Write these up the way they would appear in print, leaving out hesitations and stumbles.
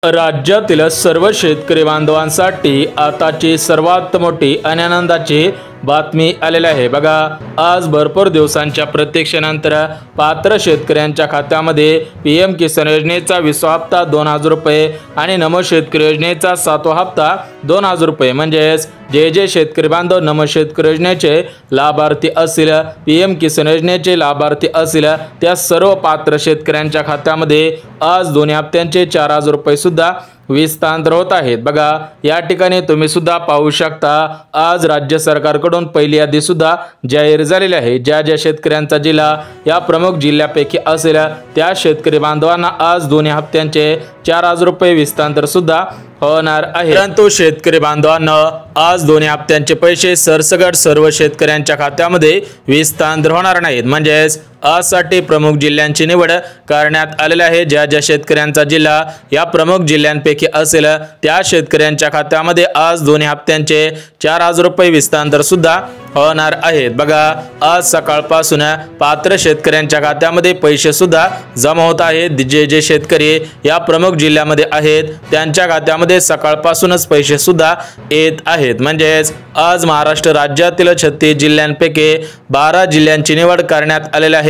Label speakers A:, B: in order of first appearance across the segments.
A: राज्यातील सर्व शेतकरी बांधवांसाठी आताची सर्वात मोठी आणि आनंदाची बातमी आलेली आहे। बघा, आज भरपूर दिवसांच्या प्रतीक्षेनंतर पात्र शेतकऱ्यांच्या खात्यामध्ये पीएम किसान योजनेचा 20वा हप्ता 2000 रुपये आणि नमो शेतकरी योजनेचा 7वा हप्ता 2000 रुपये म्हणजेच जे शेतकरी बांधव नमो शेतकरी योजनेचे लाभार्थी असतील, पीएम किसान योजनेचे लाभार्थी असतील, त्या सर्व पात्र शेतकऱ्यांच्या खात्यामध्ये आज दोन्ही हप्त्यांचे 4000 रुपये सुद्धा विस्तार होत आहेत। बघा, या ठिकाणी तुम्ही सुद्धा पाहू शकता, आज राज्य सरकारकडून पहिली यादी सुद्धा जाहीर झालेली आहे। ज्या शेतकऱ्यांचा जिल्हा या प्रमुख जिल्ह्यापैकी असेल त्या शेतकरी बांधवांना आज दोन्ही हप्त्यांचे 4000 रुपये विस्तार सुद्धा होणार आहे। परंतु शेतकरी बांधवांना आज दोन्ही हप्त्यांचे पैसे सरसकट सर्व शेतकऱ्यांच्या खात्यामध्ये विस्तार होणार नाहीत। म्हणजेच आजसाठी प्रमुख जिल्ह्यांची निवड करण्यात आलेली आहे। ज्या शेतकऱ्यांचा जिल्हा या प्रमुख जिल्ह्यांपैकी असेल त्या शेतकऱ्यांच्या खात्यामध्ये आज दोन्ही हप्त्यांचे 4000 रुपये विस्तार सुद्धा होणार आहेत। बघा, आज सकाळपासून पात्र शेतकऱ्यांच्या खात्यामध्ये पैसे सुद्धा जमा होत आहेत। जे शेतकरी या प्रमुख जिल्ह्यामध्ये आहेत त्यांच्या खात्यामध्ये सकाळपासूनच पैसे सुद्धा येत आहेत। म्हणजेच आज महाराष्ट्र राज्यातील 36 जिल्ह्यांपैकी 12 जिल्ह्यांची निवड करण्यात आलेली आहे।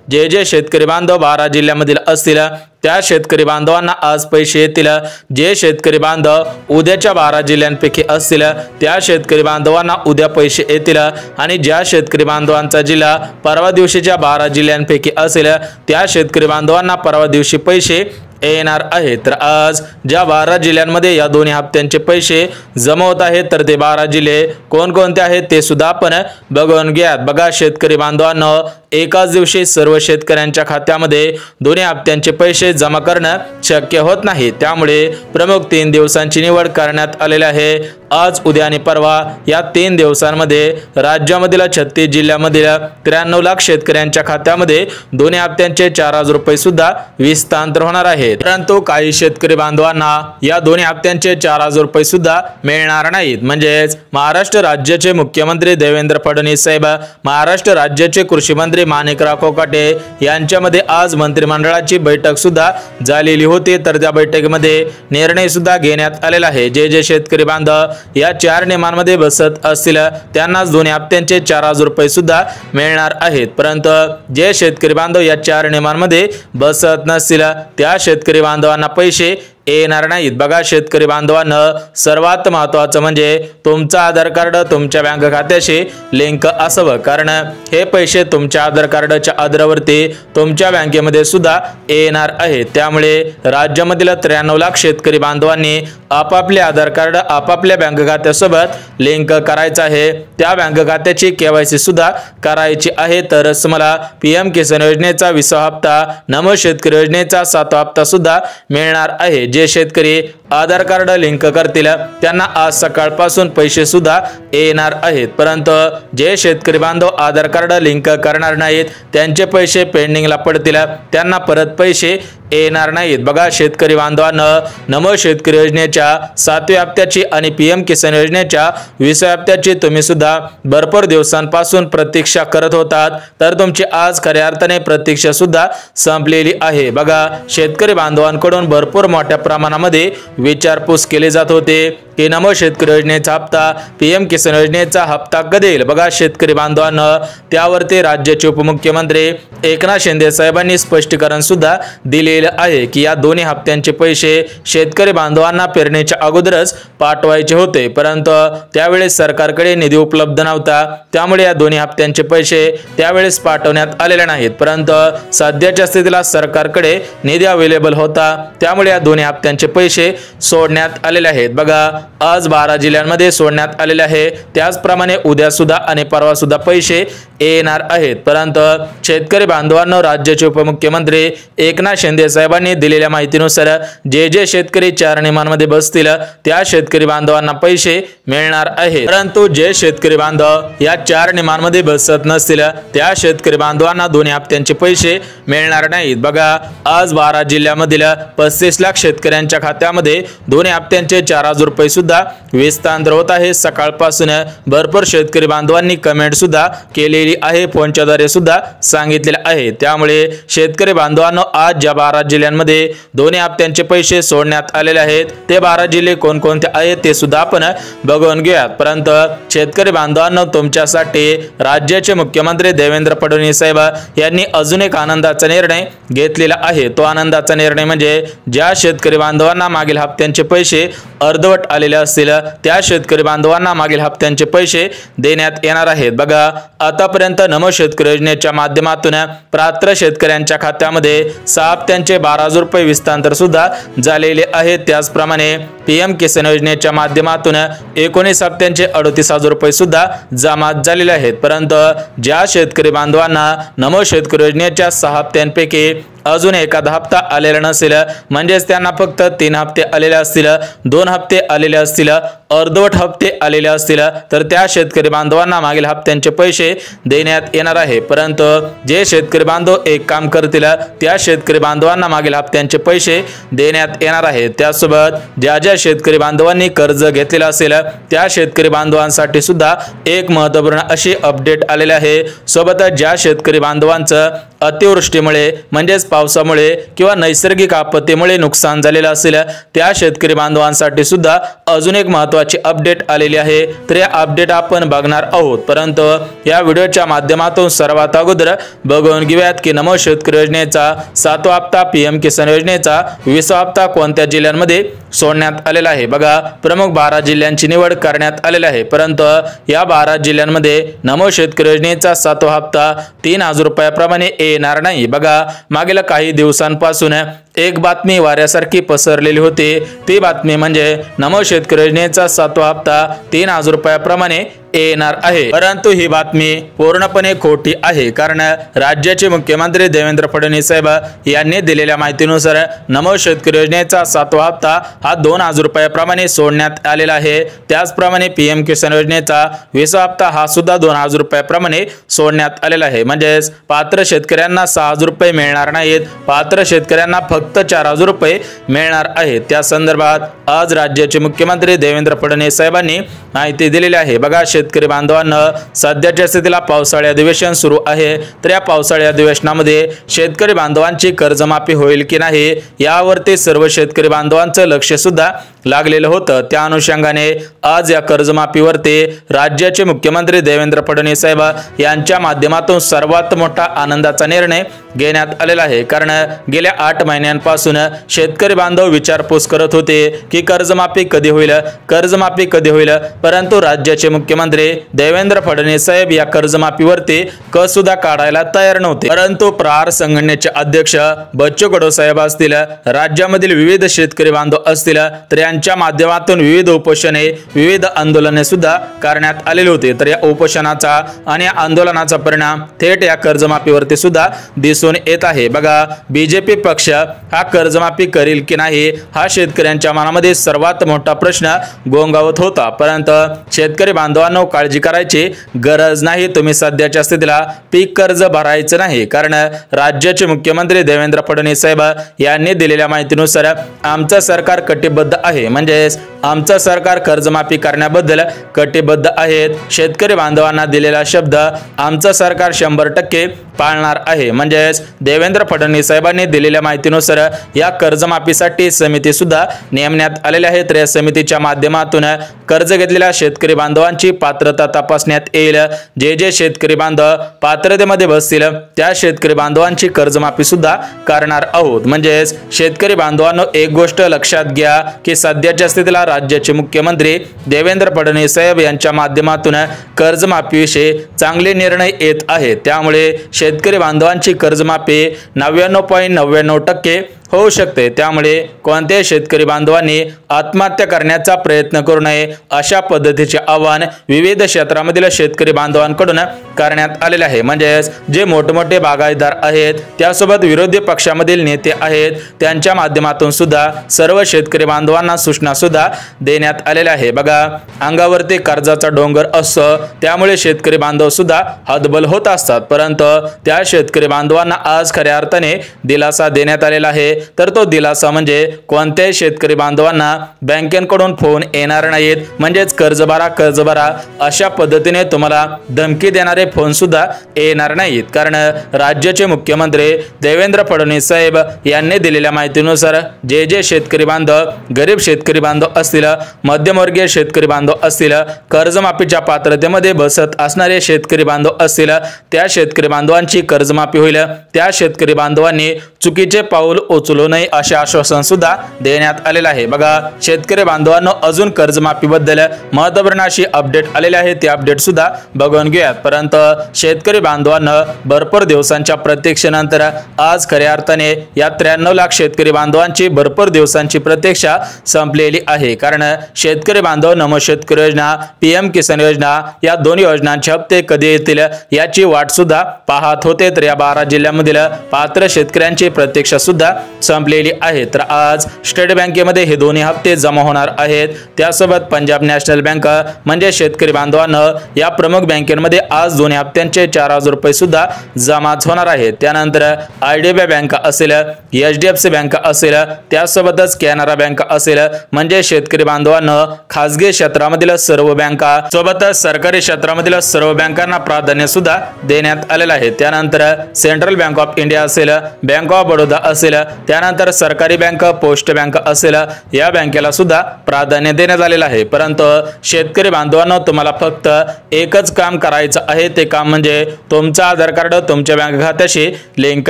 A: जे शेतकरी बांधव 12 जिल्ह्यामधील असतील त्या शेतकरी बांधवांना आज पैसे येतील। जे शेतकरी बांधव उद्याच्या 12 जिल्ह्यांपैकी असतील त्या शेतकरी बांधवांना उद्या पैसे येतील आणि ज्या शेतकरी बांधवांचा जिल्हा परवा दिवशीच्या 12 जिल्ह्यांपैकी असेल त्या शेतकरी बांधवांना परवा दिवशी पैसे येणार आहेत। तर आज ज्या 12 जिल्ह्यांमध्ये या दोन्ही हप्त्यांचे पैसे जमा होत आहेत तर ते 12 जिल्हे कोणकोणते आहेत ते सुद्धा आपण बघून घ्या। बघा, शेतकरी बांधवांना एकाच दिवशी सर्व शेतकऱ्यांच्या खात्यामध्ये दोन्ही हप्त्यांचे पैसे जमा करणं शक्य होत नाही, त्यामुळे प्रमुख 3 दिवसांची निवड करण्यात आलेली आहे। आज, उद्या आणि परवा या 3 दिवसांमध्ये राज्यामधील 36 जिल्ह्यामधील 93 लाख शेतकऱ्यांच्या खात्यामध्ये दोन्ही हप्त्यांचे 4000 रुपये सुद्धा विस्तार होणार आहेत। परंतु काही शेतकरी बांधवांना या दोन्ही हप्त्यांचे 4000 रुपये सुद्धा मिळणार नाहीत। म्हणजेच महाराष्ट्र राज्याचे मुख्यमंत्री देवेंद्र फडणवीस साहेब, महाराष्ट्र राज्याचे कृषी मंत्री माणिकराव कोकाटे यांच्यामध्ये आज मंत्रिमंडळाची बैठक सुद्धा झालेली होती। तर त्या बैठकीमध्ये निर्णय सुद्धा घेण्यात आलेला आहे। जे शेतकरी बांधव या 4 नियमांमध्ये बसत असतील त्यांनाच दोन्ही हप्त्यांचे 4000 रुपये सुद्धा मिळणार आहेत। परंतु जे शेतकरी बांधव या 4 नियमांमध्ये बसत नसतील त्या शेतकरी बांधवांना पैसे येणार नाहीत। बघा, शेतकरी बांधवांना सर्वात महत्त्वाचं म्हणजे तुमचं आधार कार्ड तुमच्या बँक खात्याशी लिंक असावं, कारण हे पैसे तुमच्या आधार कार्डच्या आधारावरती तुमच्या बँकेमध्ये सुद्धा येणार आहेत। त्यामुळे राज्यामधील 93 लाख शेतकरी बांधवांनी आपापले आधार कार्ड आपापल्या बँक खात्यासोबत लिंक करायचं आहे। त्या बँक खात्याची केवायसी सुद्धा करायची आहे, तरच मला पीएम किसान योजनेचा 20वा हप्ता नमो शेतकरी योजनेचा 7वा हप्ता सुद्धा मिळणार आहे। जे शेतकरी आधार कार्ड लिंक करतील त्यांना आज सकाळपासून पैसे सुद्धा येणार आहेत। परंतु जे शेतकरी बांधव आधार कार्ड लिंक करणार नाहीत त्यांचे पैसे पेंडिंगला पडतील, त्यांना परत पैसे येणार नाहीत। बघा, शेतकरी बांधवांना नमो शेतकरी योजनेच्या 7व्या हप्त्याची आणि पीएम किसान योजनेच्या 20व्या हप्त्याची तुम्ही सुद्धा भरपूर दिवसांपासून प्रतीक्षा करत होतात, तर तुमची आज खऱ्या अर्थाने प्रतीक्षा सुद्धा संपलेली आहे। बघा, शेतकरी बांधवांकडून भरपूर मोठ्या प्रमाणामध्ये विचारपूस केली जात होते की नमो शेतकरी योजनेचा हप्ता पीएम किसान योजनेचा हप्ता कधी येईल। बघा, शेतकरी बांधवांना त्यावरती राज्याचे उपमुख्यमंत्री एकनाथ शिंदे साहेबांनी स्पष्टीकरण सुद्धा दिलेले आहे की या दोन्ही हप्त्यांचे पैसे शेतकरी बांधवांना पेरणीच्या अगोदरच पाठवायचे होते, परंतु त्यावेळेस सरकारकडे निधी उपलब्ध नव्हता, त्यामुळे या दोन्ही हप्त्यांचे पैसे त्यावेळेस पाठवण्यात आलेले नाहीत। परंतु सध्याच्या स्थितीला सरकारकडे निधी अवेलेबल होता, त्यामुळे या दोन्ही हप्त्यांचे पैसे सोडण्यात आलेले आहेत। बघा, आज 12 जिल्ह्यांमध्ये सोडण्यात आलेले आहे, त्याचप्रमाणे उद्या सुद्धा आणि परवा सुद्धा पैसे येणार आहेत। परंतु शेतकरी बांधवांना राज्याचे उपमुख्यमंत्री एकनाथ शिंदे साहेबांनी दिलेल्या माहितीनुसार जे शेतकरी 4 नियमांमध्ये बसतील त्या शेतकरी बांधवांना पैसे मिळणार आहेत। परंतु जे शेतकरी बांधव या 4 नियमांमध्ये बसत नसतील त्या शेतकरी बांधवांना दोन्ही हप्त्यांचे पैसे मिळणार नाहीत। बघा, आज 12 जिल्ह्यामधील 35 लाख शेतकऱ्यांच्या खात्यामध्ये दोन्ही हप्त्यांचे 4000 रुपये सुद्धा विस्तार होत आहे। सकाळपासून भरपूर शेतकरी बांधवांनी कमेंट सुद्धा केलेली दिलेली आहे, फोनच्या द्वारे सुद्धा सांगितलेले आहे। त्यामुळे शेतकरी बांधवांनो, आज ज्या 12 जिल्ह्यांमध्ये दोन्ही हप्त्यांचे पैसे सोडण्यात आलेले आहेत ते 12 जिल्हे कोणकोणते आहेत ते सुद्धा आपण बघून घेऊयात। परंतु शेतकरी बांधवांनो, तुमच्यासाठी राज्याचे मुख्यमंत्री देवेंद्र फडणवीस साहेब यांनी अजून एक आनंदाचा निर्णय घेतलेला आहे। तो आनंदाचा निर्णय म्हणजे ज्या शेतकरी बांधवांना मागील हप्त्यांचे पैसे अर्धवट आलेले असतील त्या शेतकरी बांधवांना मागील हप्त्यांचे पैसे देण्यात येणार आहेत। बघा, आतापर्यंत नमो शेतकरी योजनेच्या माध्यमातून पात्र शेतकऱ्यांच्या खात्यामध्ये 6 हप्त्यांचे 12,000 रुपये विस्तांतर सुद्धा झालेले आहेत। त्याचप्रमाणे पीएम किसान योजनेच्या माध्यमातून 19 हप्त्यांचे 38,000 रुपये सुद्धा जमा झालेले आहेत। परंतु ज्या शेतकरी बांधवांना नमो शेतकरी योजनेच्या 6 हप्त्यांपैकी अजून एखादा हप्ता आलेला नसेल, म्हणजेच त्यांना फक्त 3 हप्ते आलेले असतील, 2 हप्ते आलेले असतील, अर्धवट हप्ते आलेले असतील, तर त्या शेतकरी बांधवांना मागील हप्त्यांचे पैसे देण्यात येणार आहे। परंतु जे शेतकरी बांधव एक काम करतील त्या शेतकरी बांधवांना मागील हप्त्यांचे पैसे देण्यात येणार आहेत। त्यासोबत ज्या शेतकरी बांधवांनी कर्ज घेतलेला असेल त्या शेतकरी बांधवांसाठी सुद्धा एक महत्त्वपूर्ण अशी अपडेट आलेली आहे। सोबतच ज्या शेतकरी बांधवांचं अतिवृष्टीमुळे म्हणजेच पावसामुळे किंवा नैसर्गिक आपत्तीमुळे नुकसान झालेलं असेल त्या शेतकरी बांधवांसाठी सुद्धा अजून एक महत्त्वाची अपडेट आलेली आहे। तर या अपडेट आपण बघणार आहोत। परंतु या व्हिडिओच्या माध्यमातून सर्वात अगोदर बघून घेऊयात की नमो शेतकरी योजनेचा 7वा हप्ता, पीएम किसान योजनेचा 20वा हप्ता कोणत्या जिल्ह्यांमध्ये सोडण्यात आलेला आहे। बघा, प्रमुख 12 जिल्ह्यांची निवड करण्यात आलेली आहे। परंतु या 12 जिल्ह्यांमध्ये नमो शेतकरी योजनेचा 7वा हप्ता 3,000 रुपयाप्रमाणे येणार नाही। बघा, मागील काही दिवसांपासून एक बातमी वाऱ्यासारखी पसरलेली होती। ती बातमी म्हणजे नमो शेतकरी योजनेचा 7वा हप्ता 3,000 रुपयाप्रमाणे येणार आहे। परंतु ही बातमी पूर्णपणे खोटी आहे, कारण राज्याचे मुख्यमंत्री देवेंद्र फडणवीस साहेब यांनी दिलेल्या माहितीनुसार नमो शेतकरी योजनेचा 7वा हप्ता हा 2,000 रुपयाप्रमाणे सोडण्यात आलेला आहे। त्याचप्रमाणे पीएम किसान योजनेचा 20वा हप्ता हा सुद्धा 2,000 रुपयाप्रमाणे सोडण्यात आलेला आहे। म्हणजेच पात्र शेतकऱ्यांना 6,000 रुपये मिळणार नाहीत, पात्र शेतकऱ्यांना फक्त 4,000 रुपये मिळणार आहेत। त्या संदर्भात आज राज्याचे मुख्यमंत्री देवेंद्र फडणवीस साहेबांनी माहिती दिलेली आहे। बघा, शेतकरी बांधवांना सध्याच्या स्थितीला पावसाळी अधिवेशन सुरू आहे, तर या पावसाळी अधिवेशनामध्ये शेतकरी बांधवांची कर्जमाफी होईल की नाही यावरती सर्व शेतकरी बांधवांचं लक्ष सुद्धा लागलेलं होतं। त्या अनुषंगाने आज या कर्जमाफीवरती राज्याचे मुख्यमंत्री देवेंद्र फडणवीस साहेब यांच्या माध्यमातून सर्वात मोठा आनंदाचा निर्णय घेण्यात आलेला आहे। कारण गेल्या 8 महिन्यांपासून शेतकरी बांधव विचारपूस करत होते की कर्जमाफी कधी होईल, कर्जमाफी कधी होईल, परंतु राज्याचे मुख्यमंत्री देवेंद्र फडणवीस साहेब या कर्जमाफीवरती कस सुद्धा काढायला तयार नव्हते। परंतु प्रहार संघटनेचे अध्यक्ष बच्चू कडू साहेब असतील, राज्यामधील विविध शेतकरी बांधव असतील, तर यांच्या माध्यमातून विविध उपोषणे, विविध आंदोलने सुद्धा करण्यात आलेली होती। तर या उपोषणाचा आणि आंदोलनाचा परिणाम थेट या कर्जमाफीवरती सुद्धा दिसून येत आहे। बघा, बीजेपी पक्ष हा कर्जमाफी करेल की नाही हा शेतकऱ्यांच्या मनामध्ये सर्वात मोठा प्रश्न गोंगावत होता। परंतु शेतकरी बांधवांनो, काळजी करायची गरज नाही, तुम्ही सध्याच्या स्थितीला पीक कर्ज भरायचं नाही, कारण राज्याचे मुख्यमंत्री देवेंद्र फडणवीस साहेब यांनी दिलेल्या माहितीनुसार आमचं सरकार कटिबद्ध आहे, म्हणजे आमचं सरकार कर्जमाफी करण्याबद्दल कटिबद्ध आहेत। शेतकरी बांधवांना दिलेला शब्द आमचं सरकार 100% पाळणार आहे। म्हणजेच देवेंद्र फडणवीस साहेबांनी दिलेल्या माहितीनुसार या कर्जमाफीसाठी समिती सुद्धा नेमण्यात आलेल्या आहेत। तर या समितीच्या माध्यमातून कर्ज घेतलेल्या शेतकरी बांधवांची पात्रता तपासण्यात येईल। जे शेतकरी बांधव पात्रतेमध्ये बसतील त्या शेतकरी बांधवांची कर्जमाफी सुद्धा करणार आहोत। म्हणजेच शेतकरी बांधवांनो, एक गोष्ट लक्षात घ्या की सध्याच्या स्थितीला राज्याचे मुख्यमंत्री देवेंद्र फडणवीस साहेब यांच्या माध्यमातून कर्जमाफीविषयी चांगले निर्णय येत आहेत। त्यामुळे शेतकरी बांधवांची कर्जमाफी 99.99% होऊ शकते। त्यामुळे कोणत्याही शेतकरी बांधवांनी आत्महत्या करण्याचा प्रयत्न करू नये, अशा पद्धतीचे आवाहन विविध क्षेत्रामधील शेतकरी बांधवांकडून करण्यात आलेले आहे। म्हणजे जे मोठमोठे बागायतदार आहेत, त्यासोबत विरोधी पक्षामधील नेते आहेत, त्यांच्या माध्यमातून सुद्धा सर्व शेतकरी बांधवांना सूचना सुद्धा देण्यात आलेल्या आहे। बघा, अंगावरती कर्जाचा डोंगर असतो, त्यामुळे शेतकरी बांधव सुद्धा हतबल होत असतात, परंतु त्या शेतकरी बांधवांना आज खऱ्या अर्थाने दिलासा देण्यात आलेला आहे। तर तो दिलासा म्हणजे कोणत्याही शेतकरी बांधवांना बँकेकडून फोन येणार नाहीत, म्हणजेच कर्ज भरा अशा पद्धतीने तुम्हाला धमकी देणारे फोन सुद्धा येणार नाहीत। कारण राज्याचे मुख्यमंत्री देवेंद्र फडणवीस साहेब यांनी दिलेल्या माहितीनुसार जे शेतकरी बांधव गरीब शेतकरी बांधव असतील, मध्यमवर्गीय शेतकरी बांधव असतील, कर्जमाफीच्या पात्रतेमध्ये बसत असणारे शेतकरी बांधव असतील, त्या शेतकरी बांधवांची कर्जमाफी होईल। त्या शेतकरी बांधवांनी चुकीचे पाऊल उचलू नये असे आश्वासन सुद्धा देण्यात आलेले आहे। बघा शेतकरी बांधवांनो, अजून कर्जमाफीबद्दल महत्त्वपूर्ण अशी अपडेट आलेली आहे, ती अपडेट सुद्धा बघून घेऊयात। परंतु शेतकरी बांधवांना भरपूर दिवसांच्या प्रतीक्षेनंतर आज खऱ्या अर्थाने या 93 लाख शेतकरी बांधवांची भरपूर दिवसांची प्रतीक्षा संपलेली आहे। कारण शेतकरी बांधव नमो शेतकरी योजना, PM किसान योजना या दोन्ही योजनांचे हप्ते कधी येतील याची वाट सुद्धा पाहत होते। तर या 12 जिल्ह्यांमधील पात्र शेतकऱ्यांची प्रतीक्षा सुद्धा संपलेली आहे। तर आज स्टेट बँकेमध्ये हे दोन्ही हप्ते जमा होणार आहेत। त्यासोबत पंजाब नॅशनल बँक म्हणजे शेतकरी बांधवांना या प्रमुख बँकेमध्ये आज दोन्ही हप्त्यांचे 4000 रुपये सुद्धा जमा होणार आहेत। त्यानंतर IDBI बँक असेल, HDFC बँक असेल, त्यासोबतच कॅनरा बँक असेल, म्हणजे शेतकरी बांधवांना खासगी क्षेत्रामधील सर्व बँका सोबतच सरकारी क्षेत्रामधील सर्व बँकांना प्राधान्य सुद्धा देण्यात आलेलं आहे। त्यानंतर सेंट्रल बँक ऑफ इंडिया असेल, बँक ऑफ बडोदा असेल, त्यानंतर सरकारी बँक, पोस्ट बँक असेल, या बँकेला सुद्धा प्राधान्य देण्यात आलेलं आहे। परंतु शेतकरी बांधवांनो, तुम्हाला फक्त एकच काम करायचं आहे, ते काम म्हणजे तुमचं आधार कार्ड तुमच्या बँक खात्याशी लिंक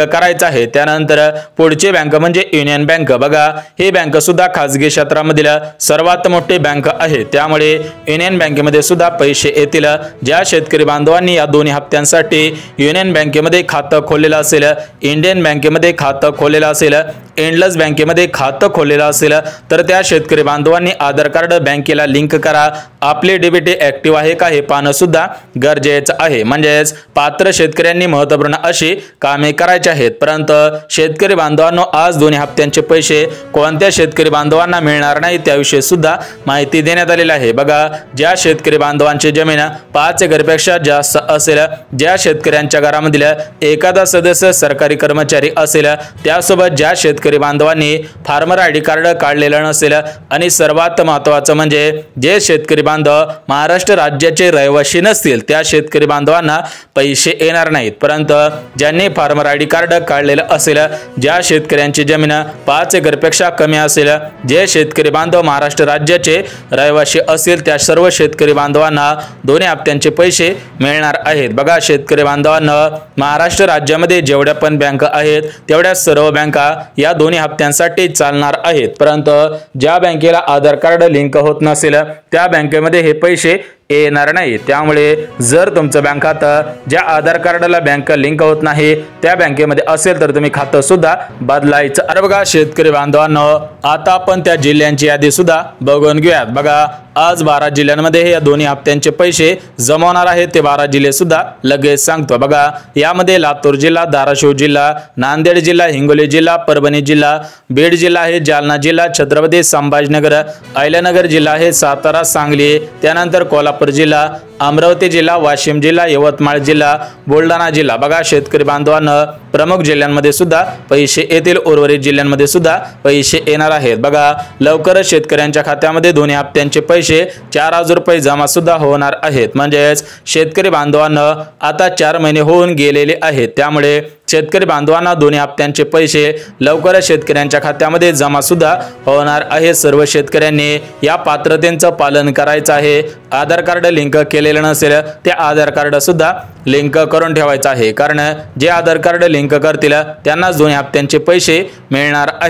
A: करायचं आहे। त्यानंतर पुढची बँक म्हणजे युनियन बँक। बघा ही बँक सुद्धा खासगी क्षेत्रामधील सर्वात मोठी बँक आहे, त्यामुळे युनियन बँकेमध्ये सुद्धा पैसे येतील। ज्या शेतकरी बांधवांनी या दोन्ही हप्त्यांसाठी युनियन बँकेमध्ये खातं खोललेलं असेल, इंडियन बँकेमध्ये खातं खोललेलं असेल, इंडलस बँकेमध्ये खातं खोललेलं असेल, तर त्या शेतकरी बांधवांनी आधार कार्ड बँकेला लिंक करा। आपले DBT ऍक्टिव्ह आहे का हे पाहणं सुद्धा गरजेचं आहे। म्हणजेच पात्र शेतकऱ्यांनी महत्त्वपूर्ण अशी कामे करायची आहेत। परंतु शेतकरी बांधवांनो, आज दोन्ही हप्त्यांचे पैसे कोणत्या शेतकरी बांधवांना मिळणार नाही त्याविषयी सुद्धा माहिती देण्यात आलेली आहे। बघा ज्या शेतकरी बांधवांची जमीन 5 एकरपेक्षा जास्त असेल, ज्या शेतकऱ्यांच्या घरामधील एखादा सदस्य सरकारी कर्मचारी असेल, त्यासोबत ज्या शेतकरी बांधवांनी फार्मर ID कार्ड काढलेलं नसेल, आणि सर्वात महत्त्वाचं म्हणजे जे शेतकरी बांधव महाराष्ट्र राज्याचे रहिवासी नसतील, त्या शेतकरी बांधवांना पैसे येणार नाहीत। परंतु ज्यांनी फार्मर ID कार्ड काढलेलं असेल, ज्या शेतकऱ्यांची जमीन 5 एकरपेक्षा कमी असेल, जे शेतकरी बांधव महाराष्ट्र राज्याचे रहिवासी असतील, त्या सर्व शेतकरी बांधवांना दोन्ही हप्त्यांचे पैसे मिळणार आहेत। बघा शेतकरी बांधवांना, महाराष्ट्र राज्यामध्ये जेवढ्या पण बँका आहेत तेवढ्या सर्व बँका या दोन्ही हप्त्यांसाठी चालणार आहेत। परंतु ज्या बँकेला आधार कार्ड लिंक होत नसेल, त्या बँकेमध्ये हे पैसे येणार नाही। त्यामुळे जर तुमचं बँक खातं ज्या आधार कार्डाला बँक लिंक होत नाही त्या बँकेमध्ये असेल, तर तुम्ही खातं सुद्धा बदलायचं। अरे बघा शेतकरी बांधवांनो, आता आपण त्या जिल्ह्यांची यादी सुद्धा बघून घेऊयात। बघा आज 12 जिल्ह्यांमध्ये या दोन्ही हप्त्यांचे पैसे जमा होणार आहेत। ते 12 जिल्हे सुद्धा लगेच सांगतो। बघा यामध्ये लातूर जिल्हा, धाराशिव जिल्हा, नांदेड जिल्हा, हिंगोली जिल्हा, परभणी जिल्हा, बीड जिल्हा आहे, जालना जिल्हा, छत्रपती संभाजीनगर, अहिल्यानगर जिल्हा आहे, सातारा, सांगली, त्यानंतर कोल्हापूर जिल्हा, अमरावती जिल्हा, वाशिम जिल्हा, यवतमाळ जिल्हा, बुलढाणा जिल्हा। बघा शेतकरी बांधवांना प्रमुख जिल्ह्यांमध्ये सुद्धा पैसे येतील, उर्वरित जिल्ह्यांमध्ये सुद्धा पैसे येणार आहेत। बघा लवकरच शेतकऱ्यांच्या खात्यामध्ये दोन्ही हप्त्यांचे पैसे 4000 रुपये जमा सुद्धा होणार आहेत। म्हणजेच शेतकरी बांधवांना आता 4 महिने होऊन गेलेले आहेत, त्यामुळे शेतकरी बांधवांना दोन्ही हप्त्यांचे पैसे लवकरच शेतकऱ्यांच्या खात्यामध्ये जमा सुद्धा होणार आहे। सर्व शेतकऱ्यांनी या पात्रतेचं पालन करायचं आहे। आधार कार्ड लिंक केलेलं नसेल, ते आधार कार्ड सुद्धा लिंक करून ठेवायचं आहे। कारण जे आधार कार्ड लिंक करतील त्यांनाच दोन्ही हप्त्यांचे पैसे मिळणार आहेत।